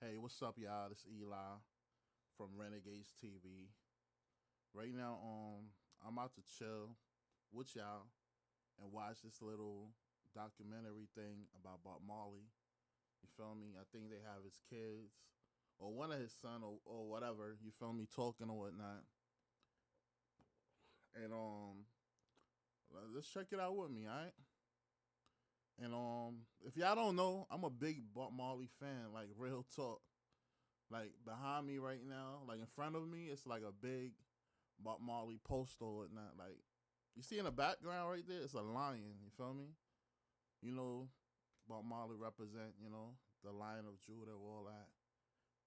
Hey, what's up, y'all? This Eli from Renegades TV. Right now, I'm out to chill with y'all and watch this little documentary thing about Bob Marley. You feel me? I think they have his kids or one of his son or whatever. You feel me? Talking or whatnot. And let's check it out with me, all right? And if y'all don't know, I'm a big Bob Marley fan. Like real talk. Like behind me right now, like in front of me, it's like a big Bob Marley poster or whatnot. Like you see in the background right there, it's a lion. You feel me? You know, Bob Marley represent, the Lion of Judah, all that.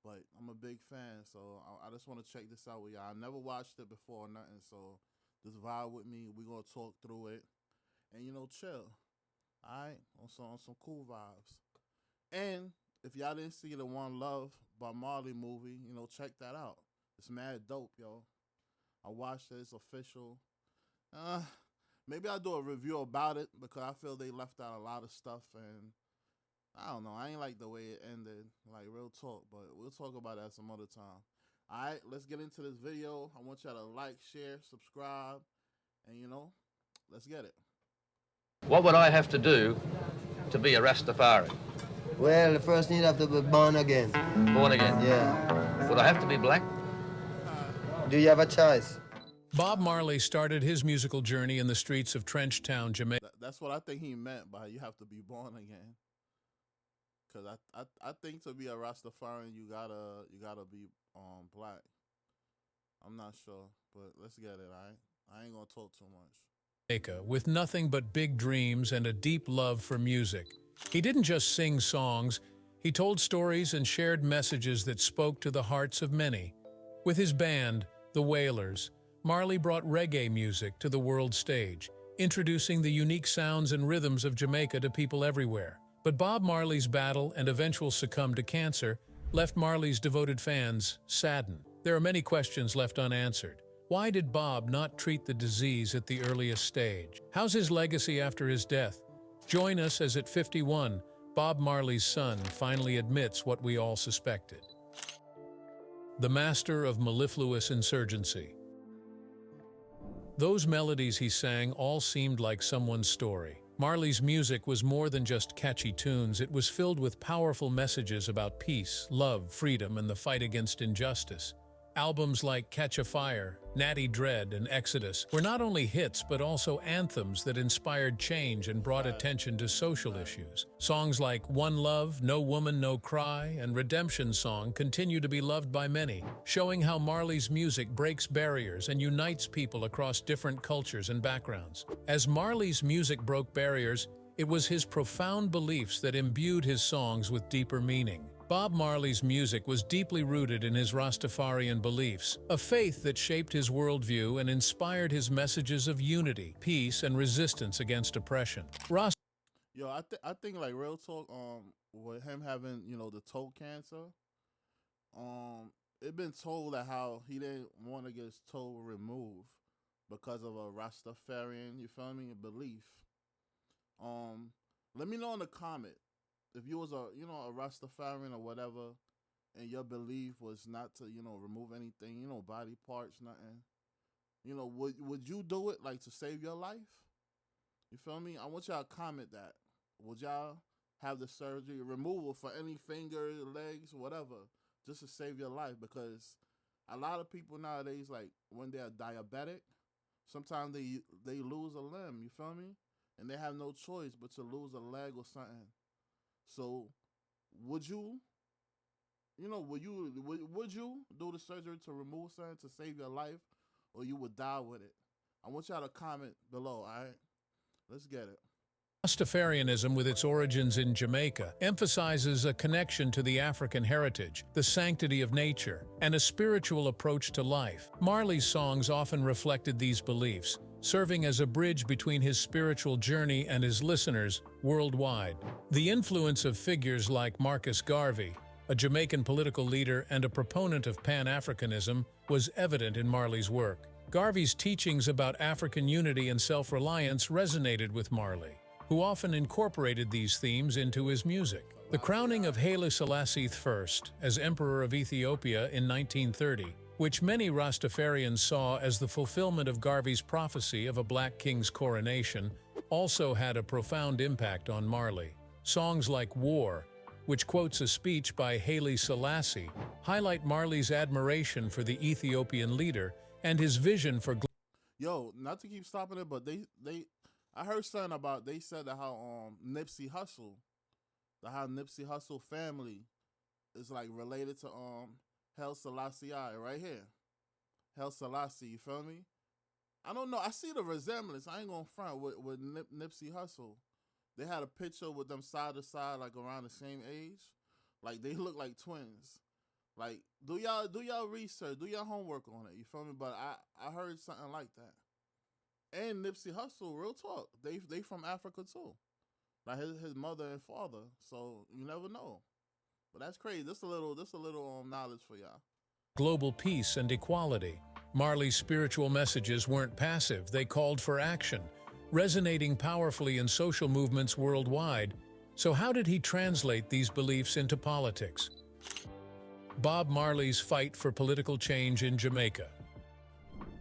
But I'm a big fan, so I just want to check this out with y'all. I never watched it before or nothing, so just vibe with me. We're gonna talk through it and chill. Alright? On some cool vibes. And if y'all didn't see the One Love by Marley movie, check that out. It's mad dope, yo. I watched it. It's official. Uh, Maybe I'll do a review about it because I feel they left out a lot of stuff and I don't know. I ain't like the way it ended. Like real talk, but we'll talk about that some other time. Alright, let's get into this video. I want y'all to like, share, subscribe, and let's get it. What would I have to do to be a Rastafari? Well, first you'd have to be born again. Born again? Yeah. Would I have to be black? Do you have a choice? Bob Marley started his musical journey in the streets of Trenchtown, Jamaica. That's what I think he meant by you have to be born again. Cause I think to be a Rastafarian you gotta be black. I'm not sure, but let's get it. I ain't gonna talk too much. With nothing but big dreams and a deep love for music. He didn't just sing songs, he told stories and shared messages that spoke to the hearts of many. With his band, the Wailers, Marley brought reggae music to the world stage, introducing the unique sounds and rhythms of Jamaica to people everywhere. But Bob Marley's battle and eventual succumb to cancer left Marley's devoted fans saddened. There are many questions left unanswered. Why did Bob not treat the disease at the earliest stage? How's his legacy after his death? Join us as at 51, Bob Marley's son finally admits what we all suspected. The master of mellifluous insurgency. Those melodies he sang all seemed like someone's story. Marley's music was more than just catchy tunes, it was filled with powerful messages about peace, love, freedom, and the fight against injustice. Albums like Catch a Fire, Natty Dread, and Exodus were not only hits but also anthems that inspired change and brought attention to social issues. Songs like One Love, No Woman, No Cry, and Redemption Song continue to be loved by many, showing how Marley's music breaks barriers and unites people across different cultures and backgrounds. As Marley's music broke barriers, it was his profound beliefs that imbued his songs with deeper meaning. Bob Marley's music was deeply rooted in his Rastafarian beliefs, a faith that shaped his worldview and inspired his messages of unity, peace, and resistance against oppression. Yo, I think like real talk, with him having, the toe cancer, it been told that how he didn't want to get his toe removed because of a Rastafarian, you feel me, belief. Let me know in the comment if you was a Rastafarian or whatever, and your belief was not to remove anything, body parts, nothing. Would you do it like to save your life? You feel me? I want y'all to comment that. Would y'all have the surgery, removal for any finger, legs, whatever, just to save your life? Because a lot of people nowadays, like when they're diabetic, sometimes they lose a limb. You feel me? And they have no choice but to lose a leg or something. So, would you do the surgery to remove something to save your life, or you would die with it? I want y'all to comment below, all right? Let's get it. Rastafarianism, with its origins in Jamaica, emphasizes a connection to the African heritage, the sanctity of nature, and a spiritual approach to life. Marley's songs often reflected these beliefs, serving as a bridge between his spiritual journey and his listeners worldwide. The influence of figures like Marcus Garvey, a Jamaican political leader and a proponent of Pan-Africanism, was evident in Marley's work. Garvey's teachings about African unity and self-reliance resonated with Marley, who often incorporated these themes into his music. The crowning of Haile Selassie I as Emperor of Ethiopia in 1930, which many Rastafarians saw as the fulfillment of Garvey's prophecy of a black king's coronation, also had a profound impact on Marley. Songs like War, which quotes a speech by Haile Selassie, highlight Marley's admiration for the Ethiopian leader and his vision for Yo, not to keep stopping it, but I heard something about, they said that how Nipsey Hussle family is like related to Haile Selassie right here. Haile Selassie, you feel me? I don't know. I see the resemblance. I ain't gonna front with Nipsey Hussle. They had a picture with them side to side, like around the same age. Like they look like twins. Like do y'all research, do your homework on it. You feel me? But I heard something like that. And Nipsey Hussle, real talk, they from Africa too. Like his mother and father. So you never know. But that's crazy. This a little knowledge for y'all. Global peace and equality. Marley's spiritual messages weren't passive, they called for action, resonating powerfully in social movements worldwide. So how did he translate these beliefs into politics? Bob Marley's fight for political change in Jamaica.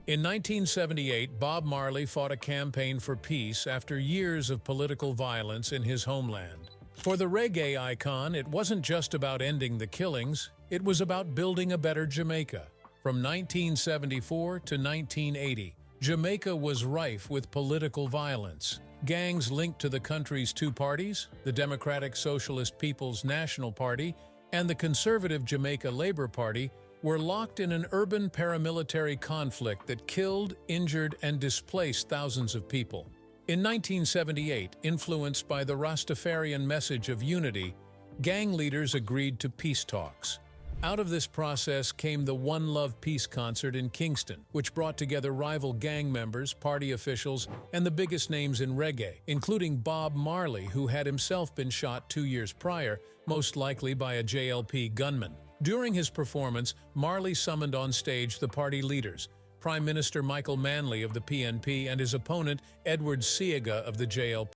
In 1978, Bob Marley fought a campaign for peace after years of political violence in his homeland. For the reggae icon, it wasn't just about ending the killings, it was about building a better Jamaica. From 1974 to 1980, Jamaica was rife with political violence. Gangs linked to the country's two parties, the Democratic Socialist People's National Party and the conservative Jamaica Labour Party, were locked in an urban paramilitary conflict that killed, injured, and displaced thousands of people. In 1978, influenced by the Rastafarian message of unity, gang leaders agreed to peace talks. Out of this process came the One Love Peace concert in Kingston, which brought together rival gang members, party officials, and the biggest names in reggae, including Bob Marley, who had himself been shot 2 years prior, most likely by a JLP gunman. During his performance, Marley summoned on stage the party leaders, Prime Minister Michael Manley of the PNP and his opponent Edward Seaga of the JLP.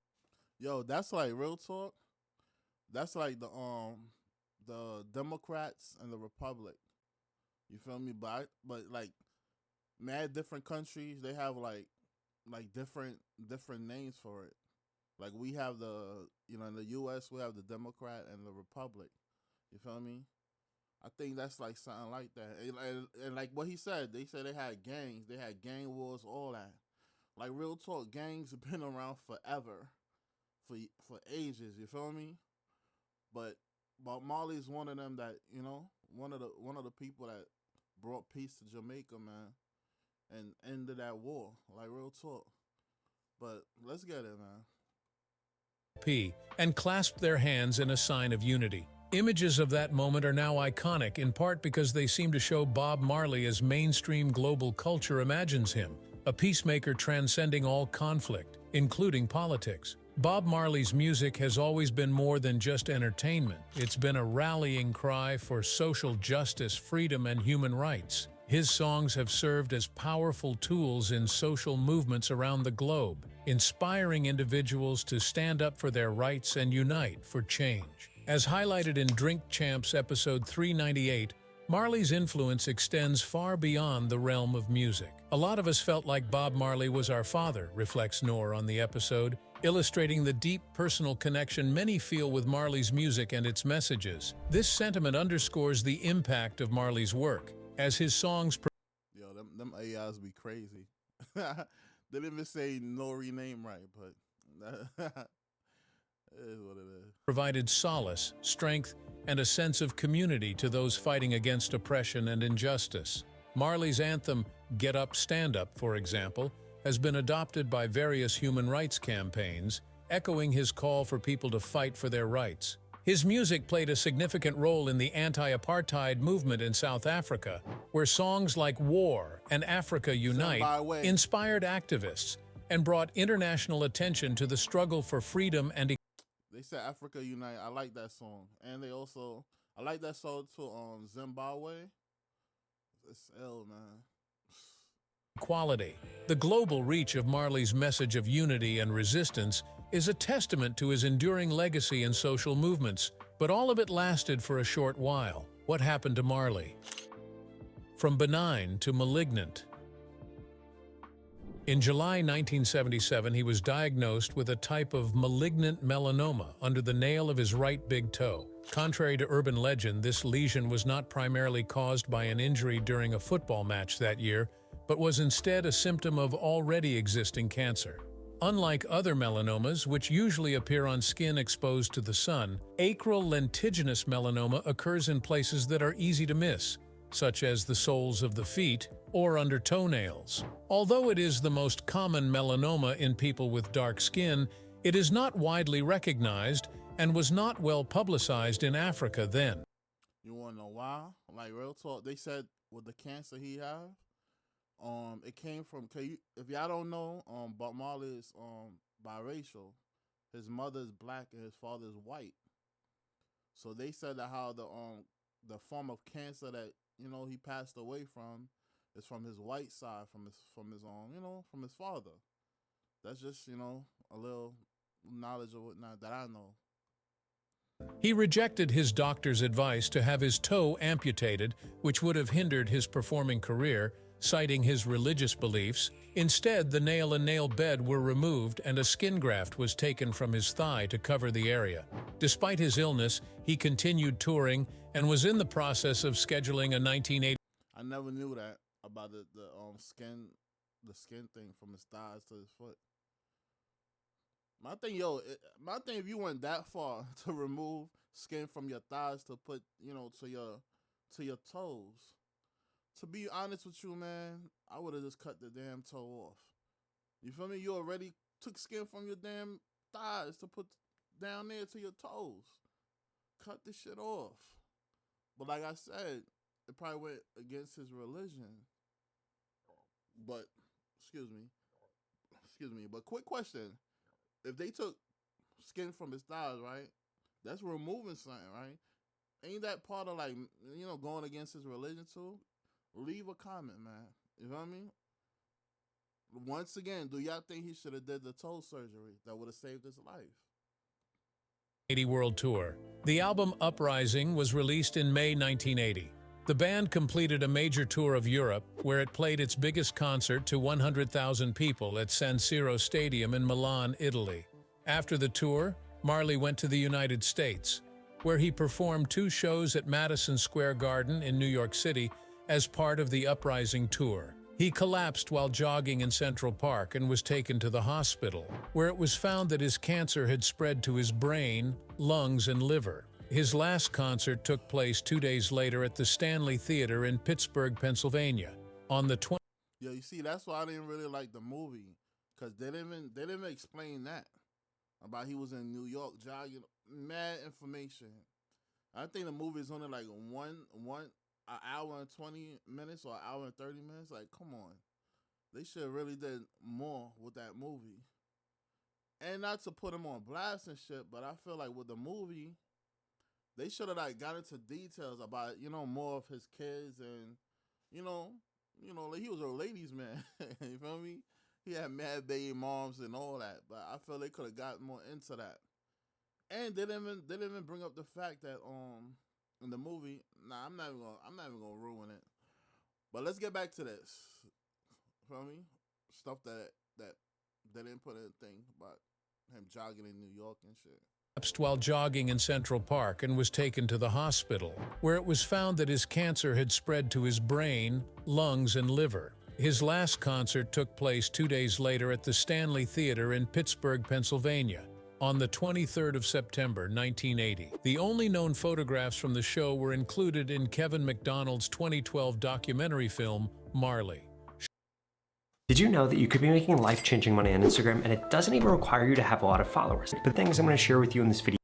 Yo, that's like real talk. That's like the Democrats and the Republic. You feel me? But like mad different countries, they have like different names for it. Like we have in the US we have the Democrat and the Republic. You feel me? I think that's like something like that. And like what he said, they said they had gangs, they had gang wars, all that. Like real talk, gangs have been around forever, for ages. You feel me? But Marley's one of them that, one of the people that brought peace to Jamaica, man, and ended that war. Like real talk. But let's get it, man. And clasped their hands in a sign of unity. Images of that moment are now iconic, in part because they seem to show Bob Marley as mainstream global culture imagines him, a peacemaker transcending all conflict, including politics. Bob Marley's music has always been more than just entertainment. It's been a rallying cry for social justice, freedom, and human rights. His songs have served as powerful tools in social movements around the globe, inspiring individuals to stand up for their rights and unite for change. As highlighted in Drink Champs episode 398, Marley's influence extends far beyond the realm of music. A lot of us felt like Bob Marley was our father, reflects Noor on the episode, illustrating the deep personal connection many feel with Marley's music and its messages. This sentiment underscores the impact of Marley's work, as his songs Yo, them AIs be crazy. They didn't even say Nori name right, but it is what it is. Provided solace, strength, and a sense of community to those fighting against oppression and injustice. Marley's anthem, Get Up, Stand Up, for example, has been adopted by various human rights campaigns, echoing his call for people to fight for their rights. His music played a significant role in the anti-apartheid movement in South Africa, where songs like War and Africa Unite inspired activists and brought international attention to the struggle for freedom and equality. They said Africa Unite. I like that song. And I like that song too, Zimbabwe. It's ill, man. The global reach of Marley's message of unity and resistance is a testament to his enduring legacy and social movements, but all of it lasted for a short while. What happened to Marley? From benign to malignant. In July 1977, he was diagnosed with a type of malignant melanoma under the nail of his right big toe. Contrary to urban legend, this lesion was not primarily caused by an injury during a football match that year, but was instead a symptom of already existing cancer. Unlike other melanomas, which usually appear on skin exposed to the sun, acral lentiginous melanoma occurs in places that are easy to miss, such as the soles of the feet or under toenails. Although it is the most common melanoma in people with dark skin, it is not widely recognized and was not well publicized in Africa then. You want to know why? Like, real talk, they said with the cancer he have, it came from, if y'all don't know, Bob Marley is biracial. His mother is black and his father is white. So they said that how the form of cancer that, you know, he passed away from is from his white side, from his father. That's just, you know, a little knowledge of whatnot that I know. He rejected his doctor's advice to have his toe amputated, which would have hindered his performing career, citing his religious beliefs. Instead, the nail and nail bed were removed and a skin graft was taken from his thigh to cover the area. Despite his illness, he continued touring and was in the process of scheduling a 1980. I never knew that about the skin thing from his thighs to his foot. My thing, if you went that far to remove skin from your thighs to put, you know, to your toes, to be honest with you, man, I would have just cut the damn toe off. You feel me? You already took skin from your damn thighs to put down there to your toes. Cut this shit off. But like I said, it probably went against his religion. But, excuse me, but quick question. If they took skin from his thighs, right, that's removing something, right? Ain't that part of, like, you know, going against his religion too? Leave a comment, man. You know what I mean? Once again, do y'all think he should have did the toe surgery that would have saved his life? 80 World Tour. The album Uprising was released in May 1980. The band completed a major tour of Europe, where it played its biggest concert to 100,000 people at San Siro Stadium in Milan, Italy. After the tour, Marley went to the United States, where he performed 2 shows at Madison Square Garden in New York City as part of the Uprising tour. He collapsed while jogging in Central Park and was taken to the hospital, where it was found that his cancer had spread to his brain, lungs, and liver. His last concert took place 2 days later at the Stanley Theater in Pittsburgh, Pennsylvania. On the 20th. Yo, you see, that's why I didn't really like the movie, because they didn't explain that about he was in New York jogging. Mad information. I think the movie is only like an hour and 20 minutes or an hour and 30 minutes. Like, come on, they should have really did more with that movie. And not to put him on blast and shit, but I feel like with the movie, they should have like got into details about, you know, more of his kids and, you know, like he was a ladies' man. You feel me? He had mad baby moms and all that, but I feel they could have got more into that. And they didn't even bring up the fact that in the movie, I'm not even gonna ruin it. But let's get back to this. Feel me? Stuff that they didn't put in a thing about him jogging in New York and shit. While jogging in Central Park and was taken to the hospital, where it was found that his cancer had spread to his brain, lungs, and liver. His last concert took place 2 days later at the Stanley Theater in Pittsburgh, Pennsylvania, on the 23rd of September, 1980. The only known photographs from the show were included in Kevin McDonald's 2012 documentary film, Marley. Did you know that you could be making life-changing money on Instagram and it doesn't even require you to have a lot of followers? But the things I'm going to share with you in this video.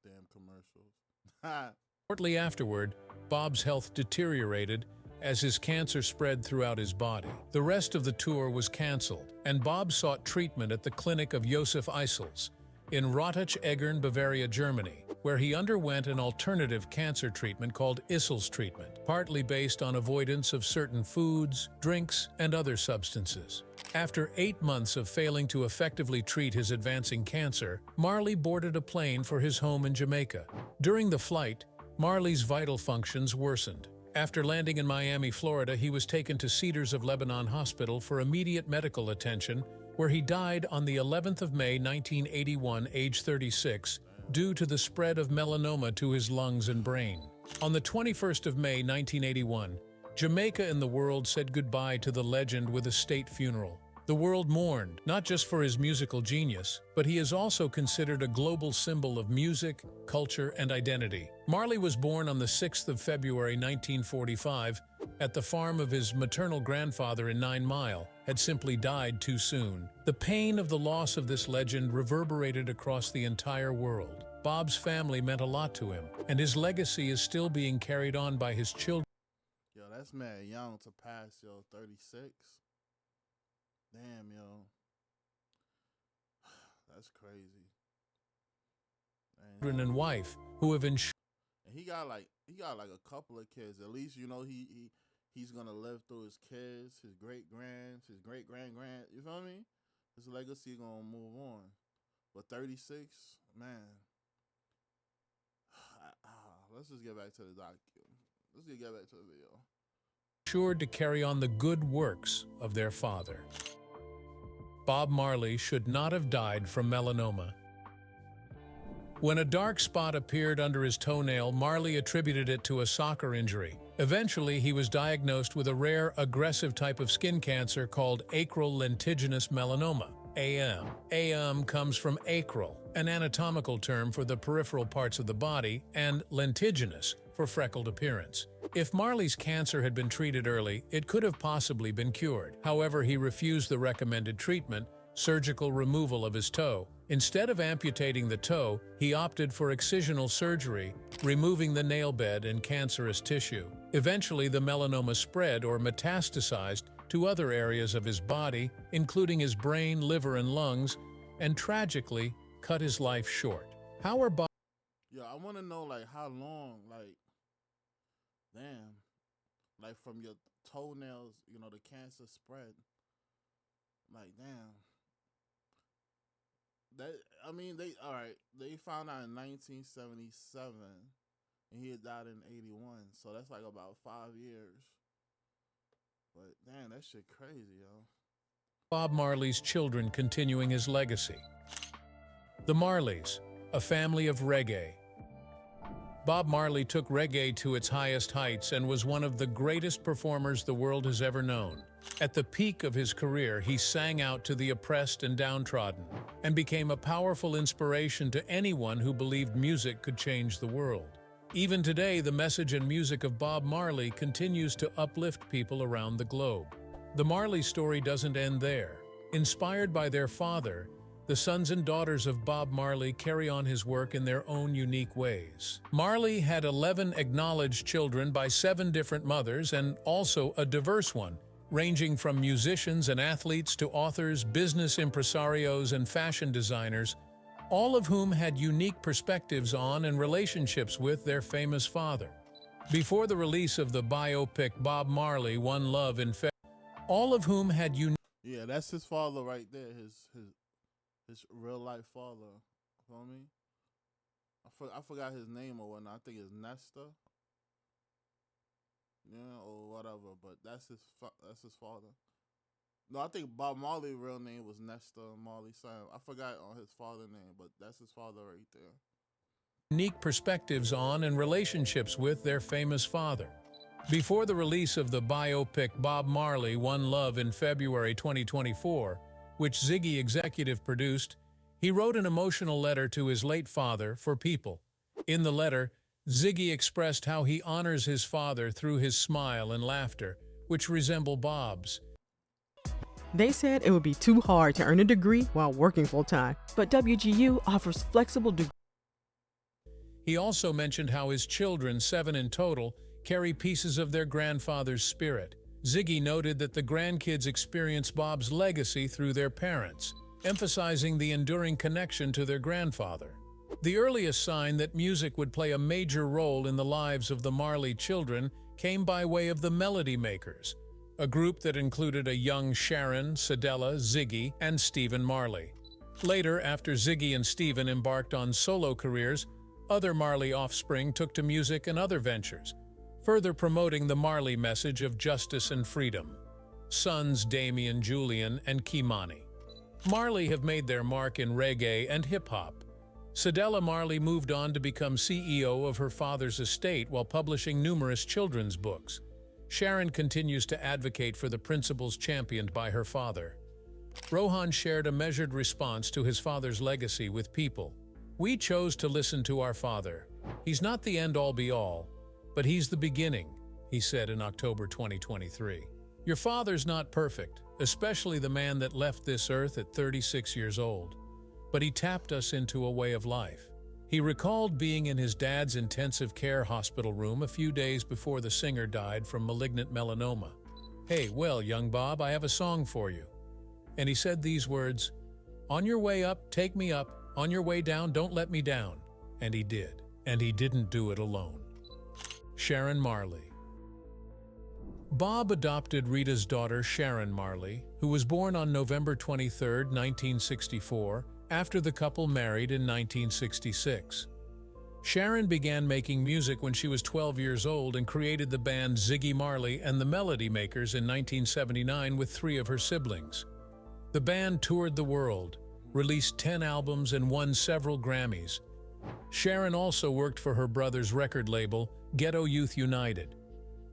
Damn commercials. Shortly afterward, Bob's health deteriorated as his cancer spread throughout his body. The rest of the tour was canceled, and Bob sought treatment at the clinic of Josef Eisels in Rottach-Egern, Bavaria, Germany. where he underwent an alternative cancer treatment called Issel's treatment, partly based on avoidance of certain foods, drinks, and other substances. After 8 months of failing to effectively treat his advancing cancer, Marley boarded a plane for his home in Jamaica. During the flight, Marley's vital functions worsened. After landing in Miami, Florida, he was taken to Cedars of Lebanon Hospital for immediate medical attention, where he died on the 11th of May, 1981, age 36, due to the spread of melanoma to his lungs and brain. On the 21st of May, 1981, Jamaica and the world said goodbye to the legend with a state funeral. The world mourned, not just for his musical genius, but he is also considered a global symbol of music, culture, and identity. Marley was born on the 6th of February 1945 at the farm of his maternal grandfather in 9 Mile, had simply died too soon. The pain of the loss of this legend reverberated across the entire world. Bob's family meant a lot to him, and his legacy is still being carried on by his children. Yo, that's mad young to pass, yo, 36. Damn, yo. That's crazy. And wife, who have ensured. And he got like a couple of kids. At least, you know, he's gonna live through his kids, his great-grands, his great-grand-grand. You feel me? His legacy gonna move on. But 36, man. Let's just get back to the doc. Let's just get back to the video. Assured to carry on the good works of their father. Bob Marley should not have died from melanoma. When a dark spot appeared under his toenail, Marley attributed it to a soccer injury. Eventually, he was diagnosed with a rare, aggressive type of skin cancer called acral lentiginous melanoma, AM. AM comes from acral, an anatomical term for the peripheral parts of the body, and lentiginous, for freckled appearance. If Marley's cancer had been treated early, it could have possibly been cured. However, he refused the recommended treatment, surgical removal of his toe. Instead of amputating the toe, he opted for excisional surgery, removing the nail bed and cancerous tissue. Eventually, the melanoma spread or metastasized to other areas of his body, including his brain, liver, and lungs, and tragically cut his life short. How are Bob? Yo, I want to know, like, how long, like, damn, like, from your toenails, you know, the cancer spread. Like, damn. That, I mean, they found out in 1977, and he had died in 81, so that's like about 5 years. But, damn, that shit crazy, yo. Bob Marley's children continuing his legacy. The Marleys, a family of reggae. Bob Marley took reggae to its highest heights and was one of the greatest performers the world has ever known. At the peak of his career, he sang out to the oppressed and downtrodden, and became a powerful inspiration to anyone who believed music could change the world. Even today, the message and music of Bob Marley continues to uplift people around the globe. The Marley story doesn't end there. Inspired by their father, the sons and daughters of Bob Marley carry on his work in their own unique ways. Marley had 11 acknowledged children by 7 different mothers, and also a diverse one, ranging from musicians and athletes to authors, business impresarios, and fashion designers, all of whom had unique perspectives on and relationships with their famous father. Before the release of the biopic Bob Marley, One Love in February, all of whom had unique... Yeah, that's his father right there, his real-life father. Feel me? I forgot his name or whatnot. I think it's Nesta. Yeah, or whatever, but that's his father. No, I think Bob Marley's real name was Nesta Marley son. I forgot on his father's name, but that's his father right there. Unique perspectives on and relationships with their famous father. Before the release of the biopic Bob Marley, One Love in February 2024, which Ziggy executive produced, he wrote an emotional letter to his late father for People. In the letter, Ziggy expressed how he honors his father through his smile and laughter, which resemble Bob's. They said it would be too hard to earn a degree while working full-time, but WGU offers flexible degrees. He also mentioned how his children, 7 in total, carry pieces of their grandfather's spirit. Ziggy noted that the grandkids experience Bob's legacy through their parents, emphasizing the enduring connection to their grandfather. The earliest sign that music would play a major role in the lives of the Marley children came by way of the Melody Makers, a group that included a young Sharon, Cedella, Ziggy, and Stephen Marley. Later, after Ziggy and Stephen embarked on solo careers, other Marley offspring took to music and other ventures, further promoting the Marley message of justice and freedom. Sons Damian, Julian, and Kimani Marley have made their mark in reggae and hip-hop. Cedella Marley moved on to become CEO of her father's estate while publishing numerous children's books. Sharon continues to advocate for the principles championed by her father. Rohan shared a measured response to his father's legacy with People. "We chose to listen to our father. He's not the end-all be-all, but he's the beginning," he said in October 2023. "Your father's not perfect, especially the man that left this earth at 36 years old. But he tapped us into a way of life." He recalled being in his dad's intensive care hospital room a few days before the singer died from malignant melanoma. "Hey, well, young Bob, I have a song for you." And he said these words, "On your way up, take me up. On your way down, don't let me down." And he did. And he didn't do it alone. Sharon Marley. Bob adopted Rita's daughter Sharon Marley, who was born on November 23, 1964, after the couple married in 1966. Sharon began making music when she was 12 years old and created the band Ziggy Marley and the Melody Makers in 1979 with 3 of her siblings. The band toured the world, released 10 albums and won several Grammys. Sharon also worked for her brother's record label, Ghetto Youth United.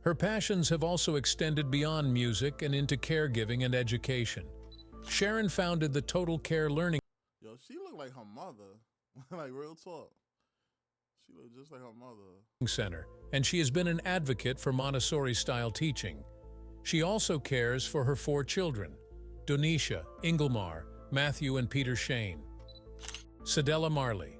Her passions have also extended beyond music and into caregiving and education. Sharon founded the Total Care Learning Yo, she looked like her mother. Like, real talk. She looked just like her mother. Center, and she has been an advocate for Montessori-style teaching. She also cares for her 4 children, Donisha, Inglemar, Matthew, and Peter Shane. Cedella Marley.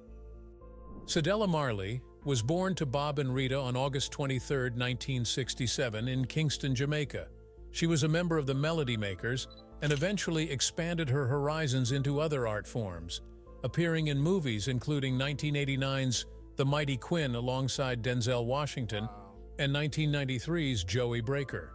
Cedella Marley was born to Bob and Rita on August 23, 1967 in Kingston, Jamaica. She was a member of the Melody Makers and eventually expanded her horizons into other art forms, appearing in movies including 1989's The Mighty Quinn alongside Denzel Washington and 1993's Joey Breaker.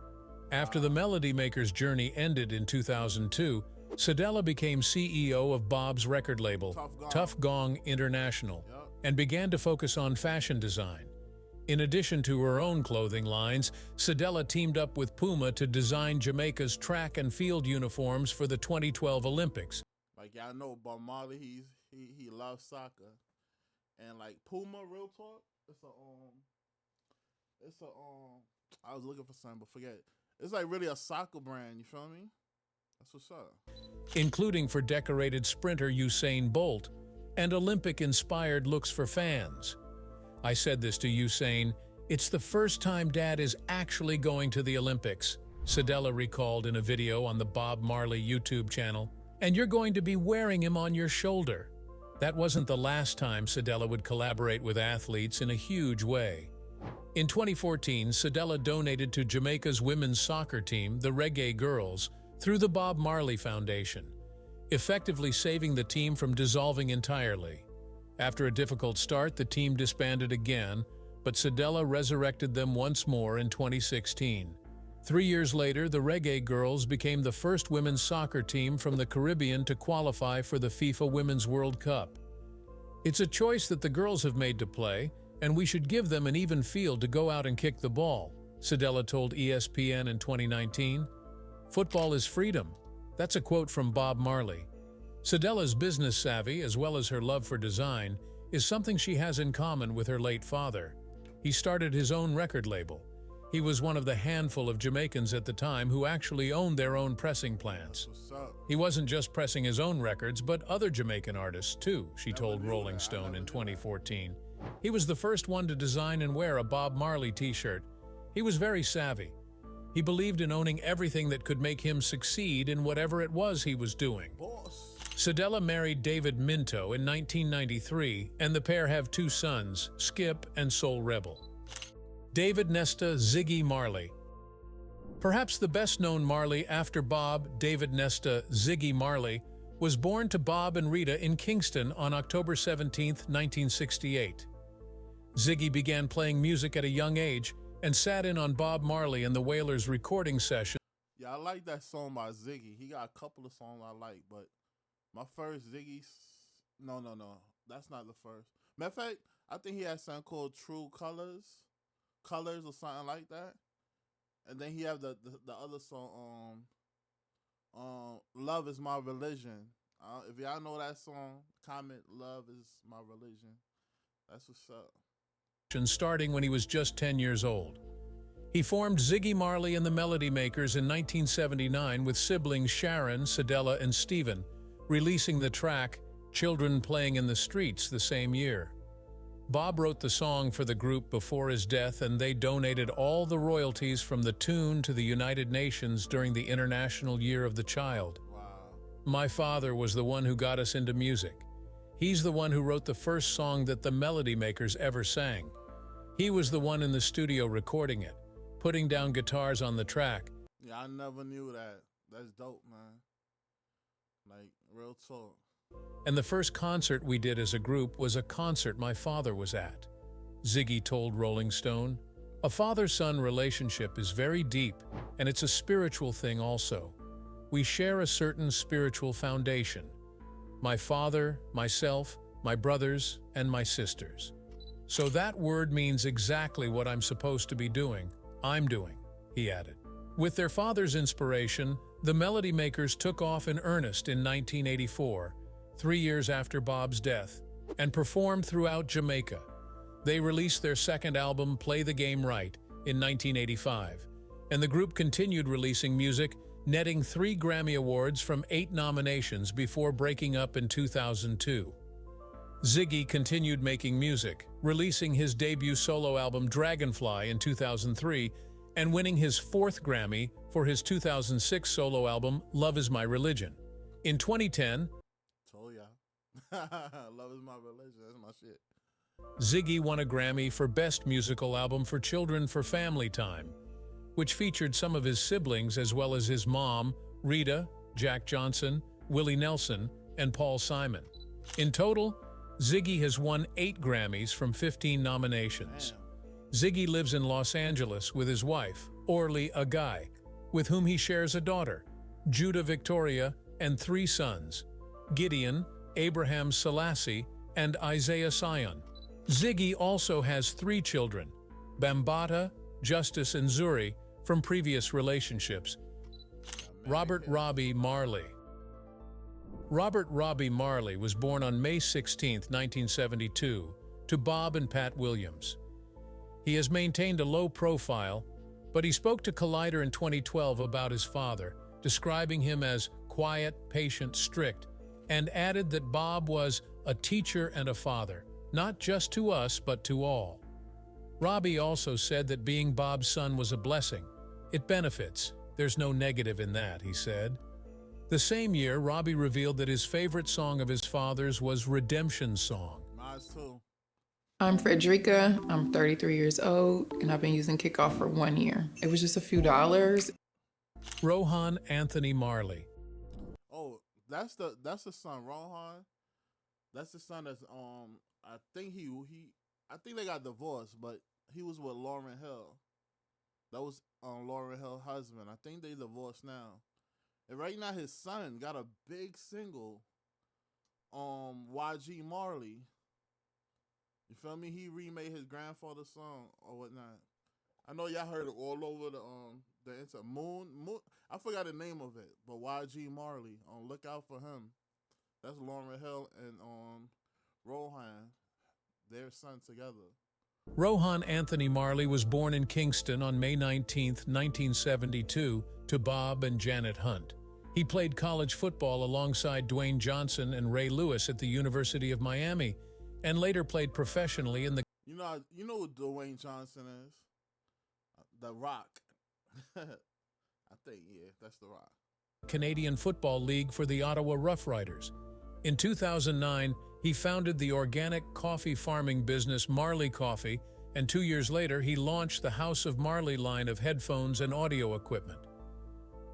After the Melody Makers' journey ended in 2002, Cedella became CEO of Bob's record label, Tough Gong International, and began to focus on fashion design. In addition to her own clothing lines, Cedella teamed up with Puma to design Jamaica's track and field uniforms for the 2012 Olympics. Like, y'all know Bob Marley, he loves soccer. And like Puma, real talk, I was looking for something, but forget it. It's like really a soccer brand, you feel me? That's what's up. Including for decorated sprinter Usain Bolt and Olympic-inspired looks for fans. "I said this to Usain, it's the first time Dad is actually going to the Olympics," Cedella recalled in a video on the Bob Marley YouTube channel. "And you're going to be wearing him on your shoulder." That wasn't the last time Cedella would collaborate with athletes in a huge way. In 2014, Cedella donated to Jamaica's women's soccer team, the Reggae Girls, through the Bob Marley Foundation, effectively saving the team from dissolving entirely. After a difficult start, the team disbanded again, but Cedella resurrected them once more in 2016. 3 years later, the Reggae Girls became the first women's soccer team from the Caribbean to qualify for the FIFA Women's World Cup. "It's a choice that the girls have made to play, and we should give them an even field to go out and kick the ball," Cedella told ESPN in 2019. "Football is freedom." That's a quote from Bob Marley. Cedella's business savvy, as well as her love for design, is something she has in common with her late father. He started his own record label. He was one of the handful of Jamaicans at the time who actually owned their own pressing plants. He wasn't just pressing his own records, but other Jamaican artists too, she told Rolling Stone in 2014. He was the first one to design and wear a Bob Marley t-shirt. He was very savvy. He believed in owning everything that could make him succeed in whatever it was he was doing. Cedella married David Minto in 1993, and the pair have 2 sons, Skip and Soul Rebel. David Nesta Ziggy Marley. Perhaps the best-known Marley after Bob, David Nesta Ziggy Marley, was born to Bob and Rita in Kingston on October 17, 1968. Ziggy began playing music at a young age and sat in on Bob Marley and the Wailers' recording session. Yeah, I like that song by Ziggy. He got a couple of songs I like, but my first Ziggy, no, that's not the first. Matter of fact, I think he had something called True Colors or something like that. And then he have the other song, Love Is My Religion. If y'all know that song, comment Love Is My Religion. That's what's up. Starting when he was just 10 years old. He formed Ziggy Marley and the Melody Makers in 1979 with siblings Sharon, Cedella, and Stephen, releasing the track Children Playing in the Streets the same year. Bob wrote the song for the group before his death, and they donated all the royalties from the tune to the United Nations during the International Year of the Child. Wow. My father was the one who got us into music. He's the one who wrote the first song that the Melody Makers ever sang. He was the one in the studio recording it, putting down guitars on the track. Yeah, I never knew that. That's dope, man. Like, real talk. And the first concert we did as a group was a concert my father was at. Ziggy told Rolling Stone, "A father-son relationship is very deep, and it's a spiritual thing also. We share a certain spiritual foundation. My father, myself, my brothers, and my sisters. So that word means exactly what I'm supposed to be doing. I'm doing," he added. With their father's inspiration, the Melody Makers took off in earnest in 1984, 3 years after Bob's death, and performed throughout Jamaica. They released their second album, Play the Game Right, in 1985, and the group continued releasing music, netting 3 Grammy Awards from 8 nominations before breaking up in 2002. Ziggy continued making music, releasing his debut solo album Dragonfly in 2003 and winning his 4th Grammy for his 2006 solo album Love Is My Religion. In 2010, Told ya. Love Is My Religion. That's my shit. Ziggy won a Grammy for Best Musical Album for Children for Family Time, which featured some of his siblings as well as his mom, Rita, Jack Johnson, Willie Nelson, and Paul Simon. In total, Ziggy has won 8 Grammys from 15 nominations. Damn. Ziggy lives in Los Angeles with his wife, Orly Agai, with whom he shares a daughter, Judah Victoria, and 3 sons, Gideon, Abraham Selassie, and Isaiah Sion. Ziggy also has 3 children, Bambata, Justice, and Zuri, from previous relationships. Robert Robbie Marley. Robert Robbie Marley was born on May 16, 1972, to Bob and Pat Williams. He has maintained a low profile, but he spoke to Collider in 2012 about his father, describing him as quiet, patient, strict, and added that Bob was a teacher and a father, not just to us, but to all. Robbie also said that being Bob's son was a blessing. It benefits. There's no negative in that, he said. The same year, Robbie revealed that his favorite song of his father's was Redemption Song. Mine too. I'm Frederica, I'm 33 years old, and I've been using Kickoff for 1 year. It was just a few dollars. Rohan Anthony Marley. Oh, that's the son, Rohan. That's the son that's I think I think they got divorced, but he was with Lauryn Hill. That was Lauryn Hill's husband. I think they divorced now. And right now his son got a big single, YG Marley. You feel me? He remade his grandfather's song or whatnot. I know y'all heard it all over the internet. Moon. I forgot the name of it, but YG Marley. Look out for him. That's Lauryn Hill and Rohan, their son together. Rohan Anthony Marley was born in Kingston on May 19, 1972, to Bob and Janet Hunt. He played college football alongside Dwayne Johnson and Ray Lewis at the University of Miami, and later played professionally in the You know who Dwayne Johnson is? The Rock. I think, yeah, that's The Rock. Canadian Football League for the Ottawa Rough Riders. In 2009, he founded the organic coffee farming business Marley Coffee, and 2 years later, he launched the House of Marley line of headphones and audio equipment.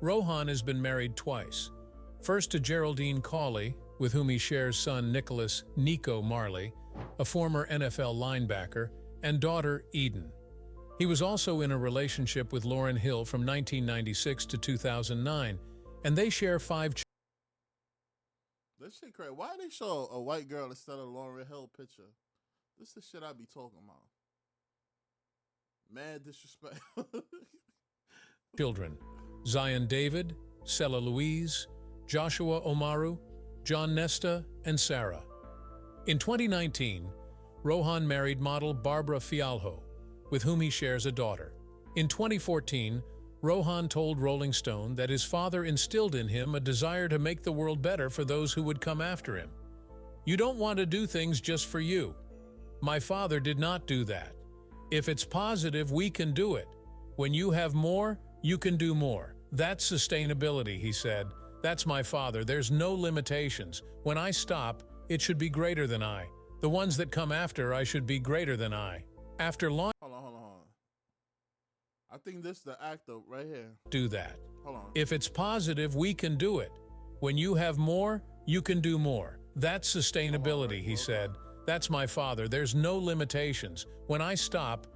Rohan has been married twice. First to Geraldine Cawley, with whom he shares son Nicholas "Nico" Marley, a former NFL linebacker, and daughter Eden. He was also in a relationship with Lauryn Hill from 1996 to 2009, and they share 5 children. This shit crazy. Why they show a white girl instead of Lauryn Hill picture? This is the shit I be talking about. Mad disrespect. Zion David, Sella Louise, Joshua Omaru, John Nesta, and Sarah. In 2019, Rohan married model Barbara Fialho, with whom he shares a daughter. In 2014, Rohan told Rolling Stone that his father instilled in him a desire to make the world better for those who would come after him. "You don't want to do things just for you. My father did not do that. If it's positive, we can do it. When you have more, you can do more. That's sustainability," he said. "That's my father. There's no limitations. When I stop, it should be greater than I. The ones that come after, I should be greater than I." After launch, Hold on. I think this is the actor right here. do that. Hold on. If it's positive, we can do it. When you have more, you can do more. That's sustainability, he said. "That's my father. There's no limitations. When I stop..."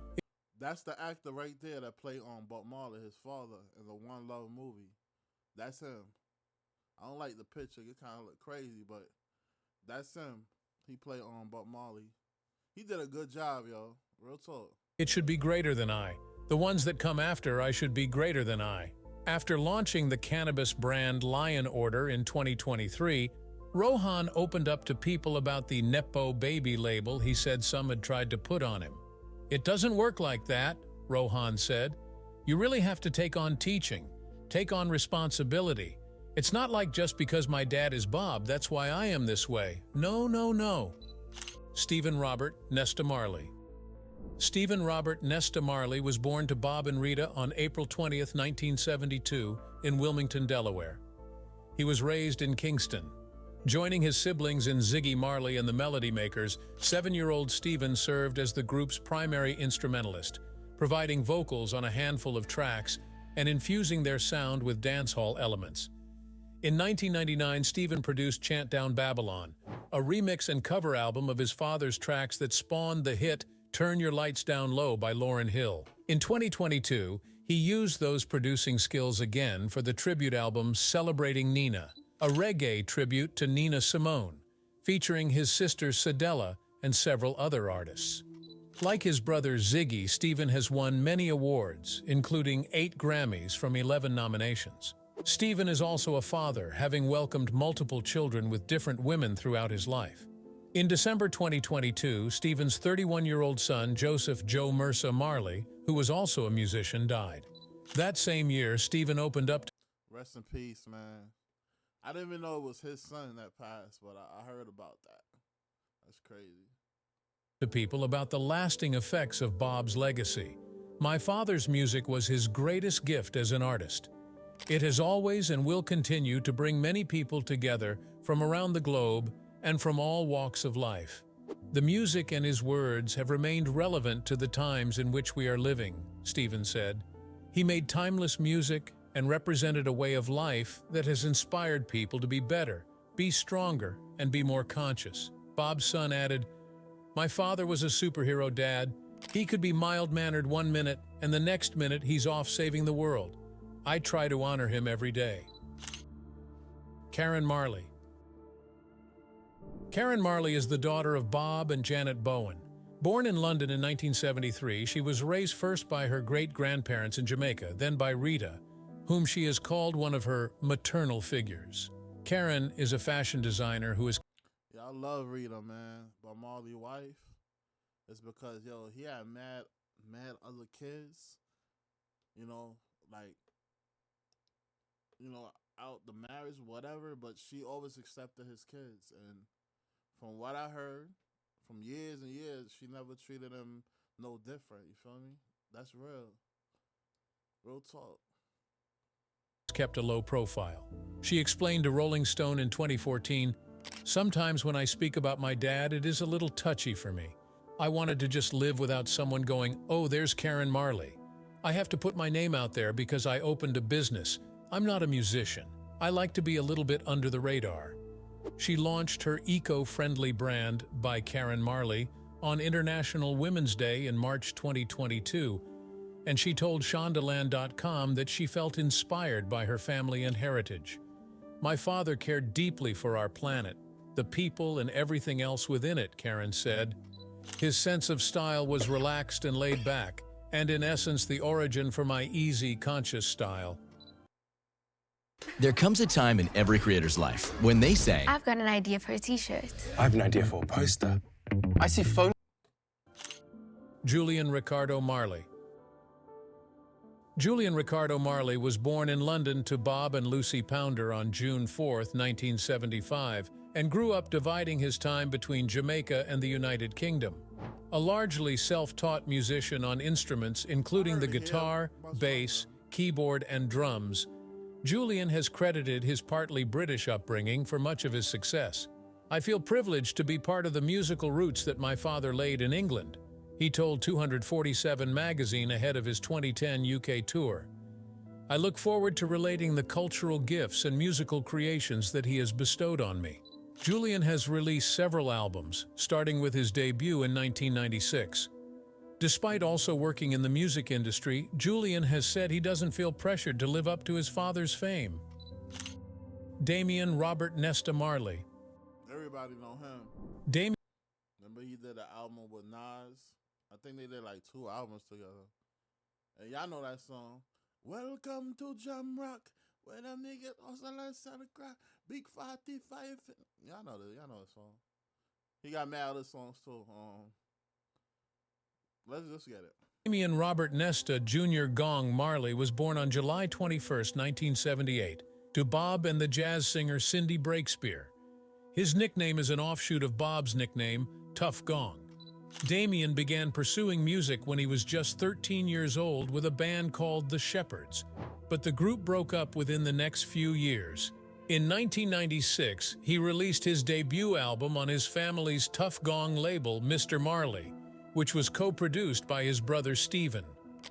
That's the actor right there that played on Bob Marley, his father, in the One Love movie. That's him. I don't like the picture. It kind of look crazy, but that's him. He played on Bob Marley. He did a good job, yo. Real talk. It should be greater than I. The ones that come after, I should be greater than I. After launching the cannabis brand Lion Order in 2023, Rohan opened up to people about the Nepo Baby label he said some had tried to put on him. "It doesn't work like that," Rohan said. "You really have to take on teaching, take on responsibility. It's not like just because my dad is Bob, that's why I am this way. No, no, no." Stephen Robert Nesta Marley. Stephen Robert Nesta Marley was born to Bob and Rita on April 20, 1972, in Wilmington, Delaware. He was raised in Kingston. Joining his siblings in Ziggy Marley and the Melody Makers, 7-year-old Stephen served as the group's primary instrumentalist, providing vocals on a handful of tracks and infusing their sound with dancehall elements. In 1999, Stephen produced Chant Down Babylon, a remix and cover album of his father's tracks that spawned the hit Turn Your Lights Down Low by Lauryn Hill. In 2022, he used those producing skills again for the tribute album Celebrating Nina, a reggae tribute to Nina Simone, featuring his sister Cedella and several other artists. Like his brother Ziggy, Stephen has won many awards, including 8 Grammys from 11 nominations. Stephen is also a father, having welcomed multiple children with different women throughout his life. In December 2022, Stephen's 31-year-old son, Joseph Joe Mersa Marley, who was also a musician, died. That same year, Stephen opened up Rest in peace, man. I didn't even know it was his son that passed, but I heard about that. That's crazy. to people about the lasting effects of Bob's legacy. "My father's music was his greatest gift as an artist. It has always and will continue to bring many people together from around the globe and from all walks of life. The music and his words have remained relevant to the times in which we are living," Stephen said. He made timeless music and represented a way of life that has inspired people to be better, be stronger, and be more conscious. Bob's son added, "My father was a superhero dad. He could be mild-mannered one minute, and the next minute he's off saving the world. I try to honor him every day." Karen Marley. Karen Marley is the daughter of Bob and Janet Bowen. Born in London in 1973, she was raised first by her great-grandparents in Jamaica, then by Rita, whom she has called one of her maternal figures. Karen is a fashion designer who is... Yeah, I love Rita, man. But Marley's wife, it's because, yo, he had mad other kids, out the marriage, whatever, but she always accepted his kids. And from what I heard, from years and years, she never treated him no different, you feel me? That's real. Real talk. kept a low profile. She explained to Rolling Stone in 2014, "Sometimes when I speak about my dad, it is a little touchy for me. I wanted to just live without someone going, 'Oh, there's Karen Marley.' I have to put my name out there because I opened a business. I'm not a musician. I like to be a little bit under the radar. She launched her eco-friendly brand by Karen Marley on International Women's Day in March 2022, and she told Shondaland.com that she felt inspired by her family and heritage. My father cared deeply for our planet, the people and everything else within it, Karen said. His sense of style was relaxed and laid back, and in essence the origin for my easy, conscious style. There comes a time in every creator's life when they say, I've got an idea for a t-shirt. I have an idea for a poster. I see phone. Julian Ricardo Marley. Julian Ricardo Marley was born in London to Bob and Lucy Pounder on June 4, 1975, and grew up dividing his time between Jamaica and the United Kingdom. A largely self-taught musician on instruments including the guitar, bass, keyboard, and drums, Julian has credited his partly British upbringing for much of his success. I feel privileged to be part of the musical roots that my father laid in England, he told 247 magazine ahead of his 2010 UK tour. I look forward to relating the cultural gifts and musical creations that he has bestowed on me. Julian has released several albums, starting with his debut in 1996. Despite also working in the music industry, Julian has said he doesn't feel pressured to live up to his father's fame. Damian Robert Nesta Marley. Everybody know him. Damian. Remember he did an album with Nas? I think they did like 2 albums together. And y'all know that song. Welcome to Jam Rock, where them niggas also like Santa Cry, Big 45. Y'all know the song. He got mad other songs too. Let's just get it. Damian Robert Nesta Jr. Gong Marley was born on July 21, 1978, to Bob and the jazz singer Cindy Breakspear. His nickname is an offshoot of Bob's nickname, Tough Gong. Damian began pursuing music when he was just 13 years old with a band called The Shepherds, but the group broke up within the next few years. In 1996, he released his debut album on his family's Tough Gong label, Mr. Marley, which was co-produced by his brother Stephen.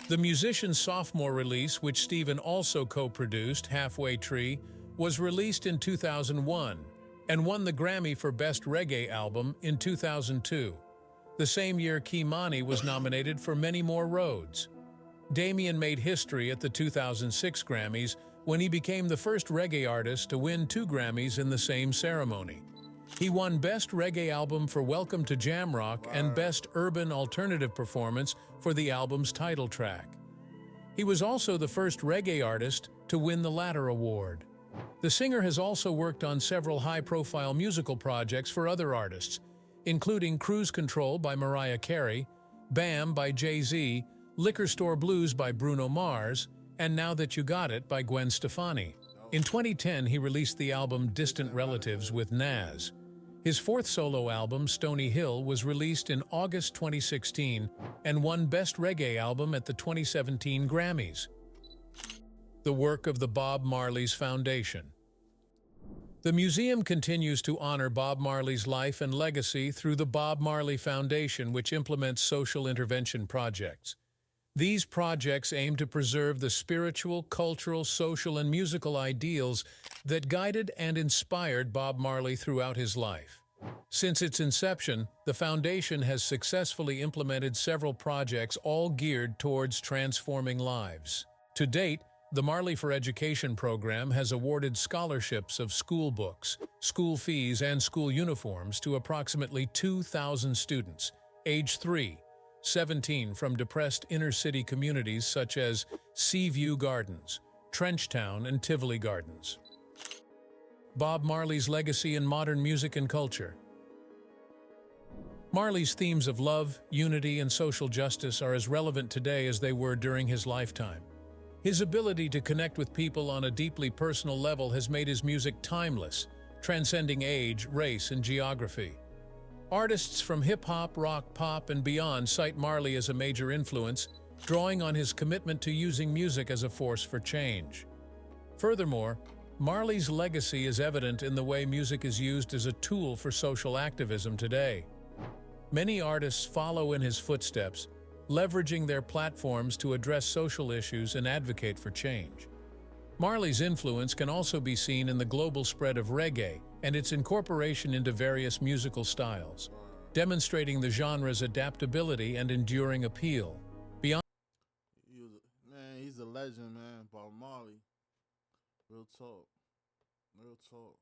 The musician's sophomore release, which Stephen also co-produced, Halfway Tree, was released in 2001 and won the Grammy for Best Reggae Album in 2002. The same year, Kimani was nominated for Many More Roads. Damian made history at the 2006 Grammys when he became the first reggae artist to win 2 Grammys in the same ceremony. He won Best Reggae Album for Welcome to Jamrock and Best Urban Alternative Performance for the album's title track. He was also the first reggae artist to win the latter award. The singer has also worked on several high-profile musical projects for other artists, including Cruise Control by Mariah Carey, Bam by Jay-Z, Liquor Store Blues by Bruno Mars, and Now That You Got It by Gwen Stefani. In 2010, he released the album Distant Relatives with Nas. His 4th solo album, Stony Hill, was released in August 2016 and won Best Reggae Album at the 2017 Grammys. The work of the Bob Marley's Foundation. The museum continues to honor Bob Marley's life and legacy through the Bob Marley Foundation, which implements social intervention projects. These projects aim to preserve the spiritual, cultural, social, and musical ideals that guided and inspired Bob Marley throughout his life. Since its inception, the foundation has successfully implemented several projects, all geared towards transforming lives. To date, the Marley for Education program has awarded scholarships of school books, school fees, and school uniforms to approximately 2,000 students, age 3-17, from depressed inner-city communities such as Seaview Gardens, Trenchtown, and Tivoli Gardens. Bob Marley's legacy in modern music and culture. Marley's themes of love, unity, and social justice are as relevant today as they were during his lifetime. His ability to connect with people on a deeply personal level has made his music timeless, transcending age, race, and geography. Artists from hip-hop, rock, pop, and beyond cite Marley as a major influence, drawing on his commitment to using music as a force for change. Furthermore, Marley's legacy is evident in the way music is used as a tool for social activism today. Many artists follow in his footsteps, leveraging their platforms to address social issues and advocate for change. Marley's influence can also be seen in the global spread of reggae and its incorporation into various musical styles, demonstrating the genre's adaptability and enduring appeal. Beyond Man, he's a legend, man. Bob Marley. Real talk. Real talk.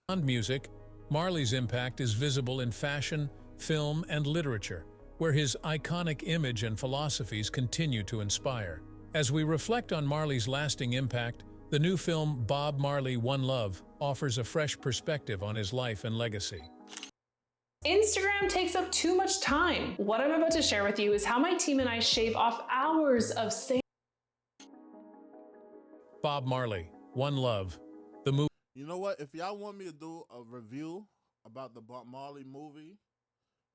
Beyond music, Marley's impact is visible in fashion, film, and literature, where his iconic image and philosophies continue to inspire. As we reflect on Marley's lasting impact, the new film Bob Marley, One Love offers a fresh perspective on his life and legacy. Instagram takes up too much time. What I'm about to share with you is how my team and I shave off hours of Bob Marley, One Love, the movie. You know what? If y'all want me to do a review about the Bob Marley movie,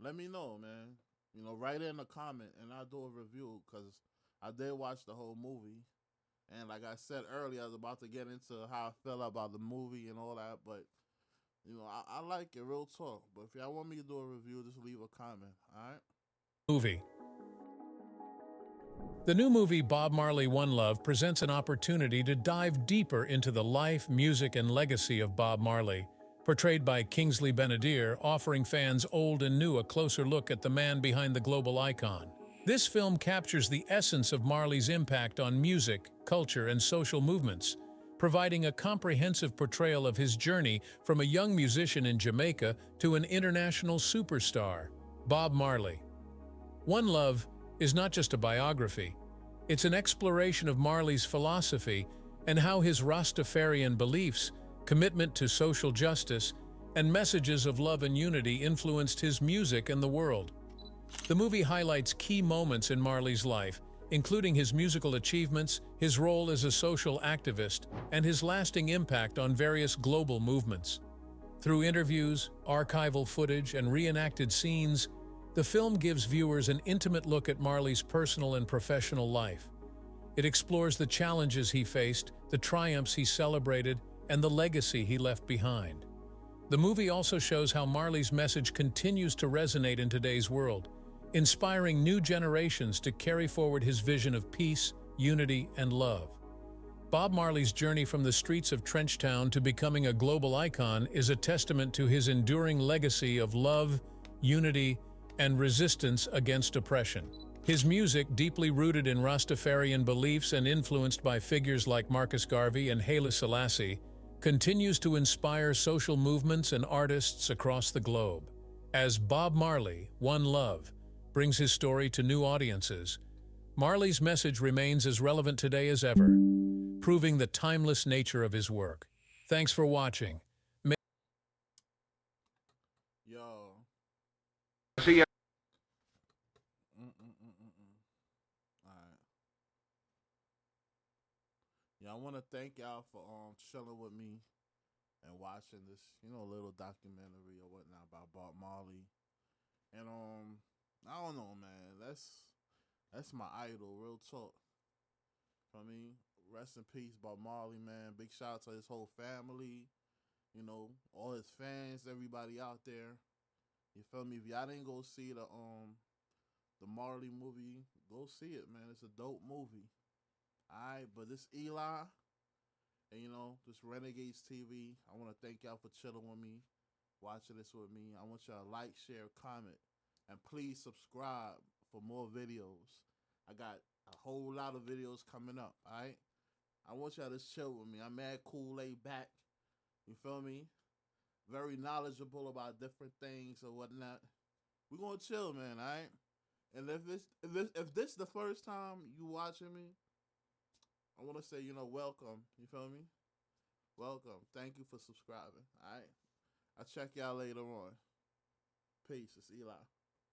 let me know, man. You know, write it in a comment and I'll do a review because I did watch the whole movie. And like I said earlier, I was about to get into how I felt about the movie and all that. But, you know, I like it, real talk. But if y'all want me to do a review, just leave a comment, all right? Movie. The new movie Bob Marley, One Love presents an opportunity to dive deeper into the life, music, and legacy of Bob Marley, portrayed by Kingsley Benadir, offering fans old and new a closer look at the man behind the global icon. This film captures the essence of Marley's impact on music, culture, and social movements, providing a comprehensive portrayal of his journey from a young musician in Jamaica to an international superstar. Bob Marley, One Love is not just a biography. It's an exploration of Marley's philosophy and how his Rastafarian beliefs, commitment to social justice, and messages of love and unity influenced his music and the world. The movie highlights key moments in Marley's life, including his musical achievements, his role as a social activist, and his lasting impact on various global movements. Through interviews, archival footage, and reenacted scenes, the film gives viewers an intimate look at Marley's personal and professional life. It explores the challenges he faced, the triumphs he celebrated, and the legacy he left behind. The movie also shows how Marley's message continues to resonate in today's world, inspiring new generations to carry forward his vision of peace, unity, and love. Bob Marley's journey from the streets of Trenchtown to becoming a global icon is a testament to his enduring legacy of love, unity, and resistance against oppression. His music, deeply rooted in Rastafarian beliefs and influenced by figures like Marcus Garvey and Haile Selassie, continues to inspire social movements and artists across the globe. As Bob Marley, One Love, brings his story to new audiences, Marley's message remains as relevant today as ever, proving the timeless nature of his work. Thanks for watching. Yo. See ya. Alright. Yeah, I want to thank y'all for chilling with me and watching this, little documentary or whatnot about Bob Marley. And I don't know, man. That's my idol, real talk. I mean, rest in peace, Bob Marley, man. Big shout out to his whole family, all his fans, everybody out there. You feel me? If y'all didn't go see the Marley movie, go see it, man. It's a dope movie. Alright, but this Eli and this Renegades TV, I want to thank y'all for chilling with me, watching this with me. I want y'all to like, share, comment, and please subscribe for more videos. I got a whole lot of videos coming up, alright? I want y'all to chill with me. I'm mad cool, laid back. You feel me? Very knowledgeable about different things or whatnot. We're gonna chill, man, alright? And if this the first time you watching me, I wanna say, welcome. You feel me? Welcome. Thank you for subscribing. Alright? I'll check y'all later on. Peace. It's Eli.